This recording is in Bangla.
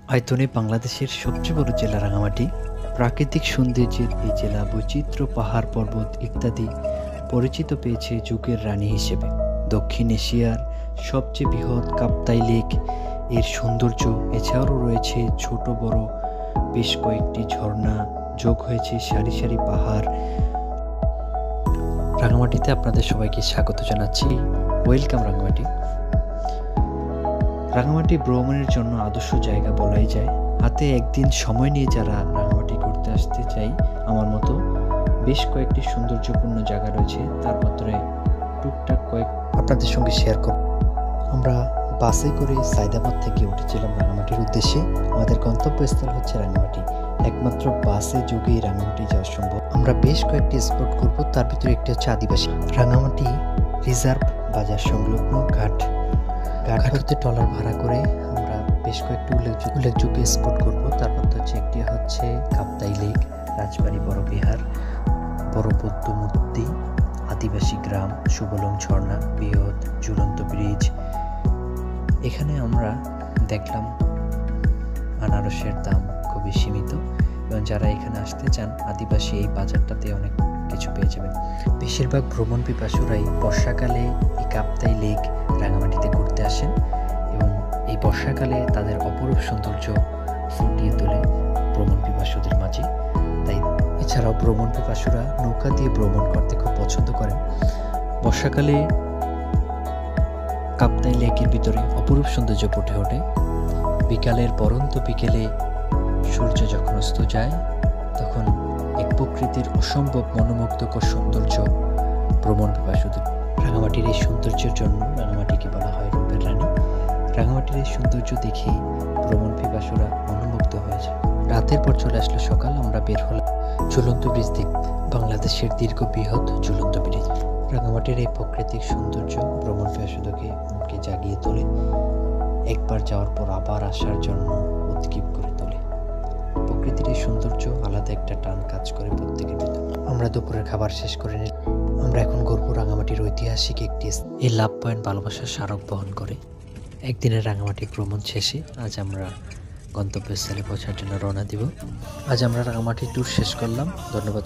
আয়তনে বাংলাদেশের সবচেয়ে বড় জেলা রাঙামাটি। প্রাকৃতিক সৌন্দর্যের এই জেলা বৈচিত্র্য, পাহাড় পর্বত ইত্যাদি পরিচিত পেয়েছে যুগের রানী হিসেবে। দক্ষিণ এশিয়ার সবচেয়ে বৃহৎ কাপ্তাই লেক এর সৌন্দর্য, এছাড়াও রয়েছে ছোট বড় বেশ কয়েকটি ঝর্ণা, যোগ হয়েছে সারি সারি পাহাড়। রাঙামাটিতে আপনাদের সবাইকে স্বাগত জানাচ্ছি। ওয়েলকাম রাঙামাটি। রাঙামাটি ভ্রমণের জন্য আদর্শ জায়গা বলাই যায়। হাতে একদিন সময় নিয়ে যারা রাঙামাটি ঘুরতে আসতে চাই, আমার মতো বেশ কয়েকটি সৌন্দর্যপূর্ণ জায়গা রয়েছে, তার মধ্যে টুকটাক কয়েক আপনাদের সঙ্গে শেয়ার করব। আমরা বাসে করে সায়দাবাদ থেকে উঠেছিলাম রাঙামাটির উদ্দেশ্যে। আমাদের গন্তব্যস্থল হচ্ছে রাঙামাটি। একমাত্র বাসে যোগেই রাঙামাটি যাওয়া সম্ভব। আমরা বেশ কয়েকটি স্পট করব, তার ভিতরে একটি হচ্ছে আদিবাসী রাঙামাটি রিজার্ভ বাজার সংলগ্ন ঘাট হতে ট্রলার ভাড়া করে আমরা বেশ কয়েকটি উল্লেখযোগ্য স্পট করব। তার মধ্যে হচ্ছে একটি হচ্ছে কাপ্তাই লেক, রাজবাড়ি বড় বিহার, বড় বৌদ্ধ মূর্তি, আদিবাসী গ্রাম, সুবলং ঝর্ণা, বৃহৎ ঝুলন্ত ব্রিজ। এখানে আমরা দেখলাম আনারসের দাম খুবই সীমিত, এবং যারা এখানে আসতে চান আদিবাসী এই বাজারটাতে অনেক কিছু পেয়ে যাবেন। বেশিরভাগ ভ্রমণ পিপাসুরাই বর্ষাকালে এই কাপ্তাই লেক রাঙামাটিতে ঘুরতে আসেন, এবং এই বর্ষাকালে তাদের অপরূপ সৌন্দর্য ফুটিয়ে তোলে ভ্রমণ পিপাসুদের মাঝে। তাই এছাড়াও ভ্রমণ পিপাসুরা নৌকা দিয়ে ভ্রমণ করতে খুব পছন্দ করেন। বর্ষাকালে কাপ্তাই লেকের ভিতরে অপরূপ সৌন্দর্য ফুটে ওঠে। বিকালের পরন্ত বিকেলে সূর্য যখন অস্ত যায়, তখন এক প্রকৃতির অসম্ভব মনোমুগ্ধকর সৌন্দর্য ভ্রমণ পিপাসুদের। রাঙামাটির এই সৌন্দর্যের জন্য রাঙামাটিকে বলা হয় রূপের রানী। রাঙামাটির এই সৌন্দর্য দেখে ভ্রমণ পিপাসুরা মনোমুগ্ধ হয়েছে। রাতের পর চলে আসলো সকাল। আমরা বের হলাম ঝুলন্ত ব্রিজ দেখতে। বাংলাদেশের দীর্ঘ বৃহৎ ঝুলন্ত ব্রিজ। রাঙামাটির এই প্রাকৃতিক সৌন্দর্য ভ্রমণ পিপাসুদেরকে মনকে জাগিয়ে তোলে, একবার যাওয়ার পর আবার আসার জন্য উদ্গ্রীব করে তোলে। প্রকৃতির এই সৌন্দর্য আলাদা একটা টান কাজ করে প্রত্যেকের ভিতর। আমরা দুপুরের খাবার শেষ করে নিলাম। আমরা এখন ঘুরবো রাঙামাটির ঐতিহাসিক একটি এই লাভ পয়েন্ট ভালোবাসার স্মারক বহন করে। একদিনের রাঙামাটি ভ্রমণ শেষে আজ আমরা গন্তব্যস্থলে পৌঁছার জন্য রওনা দিব। আজ আমরা রাঙামাটি ট্যুর শেষ করলাম। ধন্যবাদ।